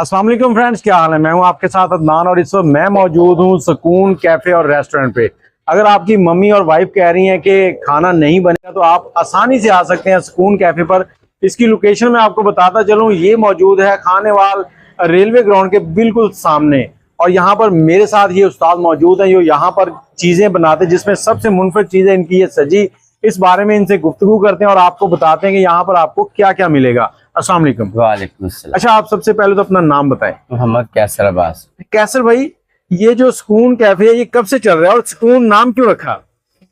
अस्सलाम वालेकुम फ्रेंड्स, क्या हाल है। मैं हूं आपके साथ अदनान और इस वक्त मैं मौजूद हूं सुकून कैफे और रेस्टोरेंट पे। अगर आपकी मम्मी और वाइफ कह रही हैं कि खाना नहीं बनेगा तो आप आसानी से आ सकते हैं सुकून कैफे पर। इसकी लोकेशन मैं आपको बताता चलूं, ये मौजूद है खानेवाल रेलवे ग्राउंड के बिल्कुल सामने। और यहाँ पर मेरे साथ ये उस्ताद मौजूद हैं जो यहाँ पर चीजें बनाते हैं, जिसमें सबसे मुनफरद चीज है इनकी ये सजी। इस बारे में इनसे गुफ्तगू करते हैं और आपको बताते हैं कि यहाँ पर आपको क्या क्या मिलेगा। अस्सलाम वालेकुम। वालेकुम अस्सलाम। अच्छा, आप सबसे पहले तो अपना नाम बताएं। मोहम्मद कैसर अब्बास। कैसर भाई, ये जो सुकून कैफे है ये कब से चल रहा है और सुकून नाम क्यों रखा?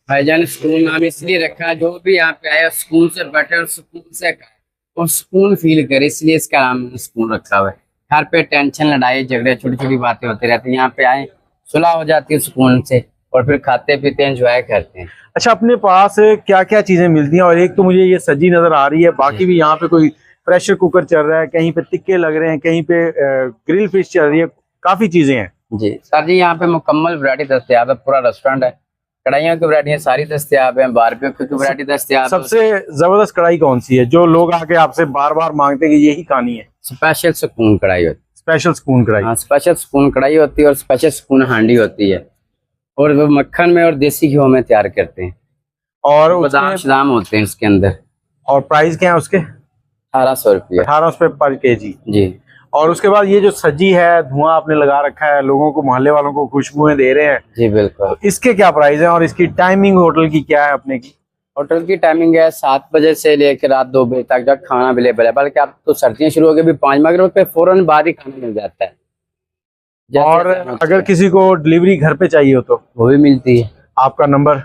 भाईजान सुकून नाम इसलिए रखा, जो भी यहाँ पे आया सुकून से बैठे और सुकून से खाए और सुकून फील करे, इसलिए इसका नाम सुकून रखा हुआ है। घर पे टेंशन, लड़ाई झगड़े, छोटी छोटी बातें होती रहती है, यहाँ पे आए सुलह हो जाती है सुकून से और फिर खाते पीते एंजॉय करते हैं। अच्छा, अपने पास क्या क्या चीजें मिलती हैं? और एक तो मुझे ये सजी नजर आ रही है, बाकी भी यहाँ पे कोई प्रेशर कुकर चल रहा है, कहीं पे टिक्के लग रहे हैं, कहीं पे ग्रिल फिश चल रही है, काफी चीजें हैं। जी सर जी, यहाँ पे मुकम्मल वैरायटी दस्तियाब है, पूरा रेस्टोरेंट है। कढ़ाइयों की वैरायटी सारी दस्तियाब है, बारबेक्यू की वैरायटी दस्तियाब है। सबसे जबरदस्त कढ़ाई कौन सी है जो लोग आके आपसे बार बार मांगते हैं कि यही खानी है? स्पेशल सुकून कढ़ाई होती है। स्पेशल सुकून कढ़ाई। हाँ, स्पेशल सुकून कढ़ाई होती है और स्पेशल सुकून हांडी होती है, और वो मक्खन में और देसी घी में तैयार करते हैं और बादाम शदाम होते हैं इसके अंदर। और प्राइस क्या है उसके? 1800 रुपये। 1800 पर केजी जी। और उसके बाद ये जो सजी है, धुआं आपने लगा रखा है, लोगों को, मोहल्ले वालों को खुशबुएं दे रहे हैं। जी बिल्कुल। तो इसके क्या प्राइस है और इसकी टाइमिंग होटल की क्या है अपने की? होटल की टाइमिंग है 7 बजे से लेकर रात 2 बजे तक जब खाना अवेलेबल है। बल्कि अब तो सर्दियां शुरू हो गई, 5 मगरब पे फौरन बाद ही खाना मिल जाता है। और अगर किसी को डिलीवरी घर पे चाहिए हो तो वो भी मिलती है। आपका नंबर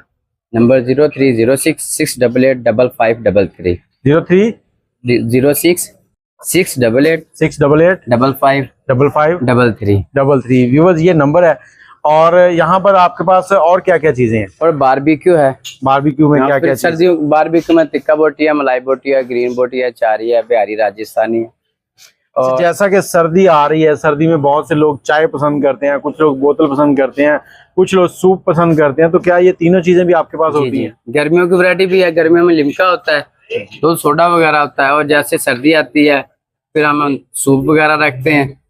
0306688533 03 0668855533। व्यूअर्स, ये नंबर है। और यहाँ पर आपके पास और क्या क्या चीजें हैं? और बारबेक्यू है। बारबेक्यू में क्या क्या? सर्दियों बारबेक्यू में टिक्का बोटी है, मलाई बोटी है, ग्रीन बोटी है, चारी है, बिहारी राजस्थानी है। और जैसा कि सर्दी आ रही है, सर्दी में बहुत से लोग चाय पसंद करते हैं, कुछ लोग बोतल पसंद करते हैं, कुछ लोग सूप पसंद करते हैं, तो क्या ये तीनों चीजें भी आपके पास होती हैं? गर्मियों की वैरायटी भी है। गर्मियों में लिमका होता है, तो सोडा वगैरह होता है, और जैसे सर्दी आती है फिर हम सूप वगैरह रखते हैं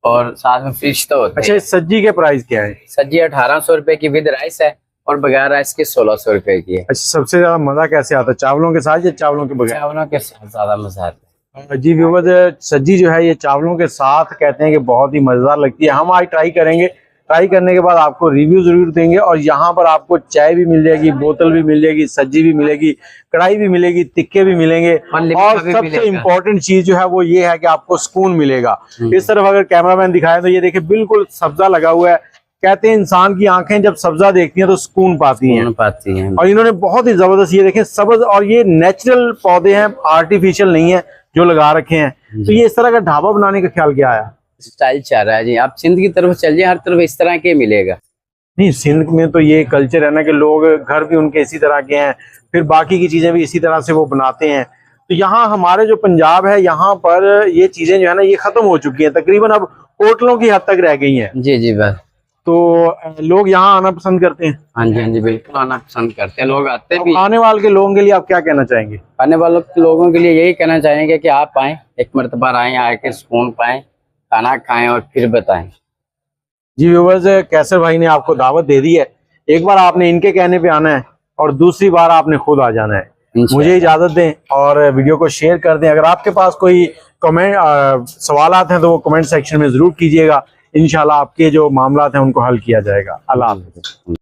और साथ में फिश तो होता है। अच्छा, इस सज्जी के प्राइस क्या है? सब्जी 1800 रुपए की विद राइस है और बगैर राइस की 1600 रुपए की है। अच्छा, सबसे ज्यादा मजा कैसे आता है, चावलों के साथ या चावलों के बगैर? चावलों के साथ ज्यादा मजा आता है। जी व्यूअर्स, सज्जी जो है ये चावलों के साथ कहते हैं कि बहुत ही मजेदार लगती है। हम आज ट्राई करेंगे, ट्राई करने के बाद आपको रिव्यू जरूर देंगे। और यहाँ पर आपको चाय भी मिल जाएगी, बोतल भी मिल जाएगी, सज्जी भी मिलेगी, कढ़ाई भी मिलेगी, टिक्के भी मिलेंगे, और सबसे इम्पोर्टेंट चीज जो है वो ये है कि आपको सुकून मिलेगा। इस तरफ अगर कैमरामैन दिखाए तो ये देखिए बिल्कुल सब्जा लगा हुआ है। कहते हैं इंसान की आंखें जब सब्जा देखती हैं तो सुकून पाती हैं। और इन्होंने बहुत ही जबरदस्त, ये देखें सब्ज, और ये नेचुरल पौधे हैं, आर्टिफिशियल नहीं है जो लगा रखे हैं। तो ये इस तरह का ढाबा बनाने का ख्याल क्या आया? स्टाइल चाह रहा है जी, आप सिंध की तरफ चल जाए, हर तरफ इस तरह के मिलेगा। नहीं, सिंध में तो ये कल्चर है ना कि लोग घर भी उनके इसी तरह के हैं, फिर बाकी की चीजें भी इसी तरह से वो बनाते हैं। तो यहाँ हमारे जो पंजाब है, यहाँ पर ये चीजें जो है ना ये खत्म हो चुकी हैं, तकरीबन अब होटलों की हद तक रह गई हैं। जी जी बस। तो लोग यहाँ आना पसंद करते हैं। हाँ जी बिल्कुल आना पसंद करते हैं, लोग आते भी। आने वाले के लोगों के लिए आप क्या कहना चाहेंगे? आने वालों के लोगों के लिए यही कहना चाहेंगे कि आप आए, एक मरतबा आए, आके सुकून पाएं, खाना खाएं और फिर बताएं। जी व्यूअर्स, कैसर भाई ने आपको दावत दे दी है। एक बार आपने इनके कहने पे आना है और दूसरी बार आपने खुद आ जाना है। मुझे इजाजत दें और वीडियो को शेयर कर दें। अगर आपके पास कोई कमेंट सवालात हैं तो वो कमेंट सेक्शन में जरूर कीजिएगा। इंशाल्लाह आपके जो मामलात हैं उनको हल किया जाएगा। अल्लाह हाफ़िज़।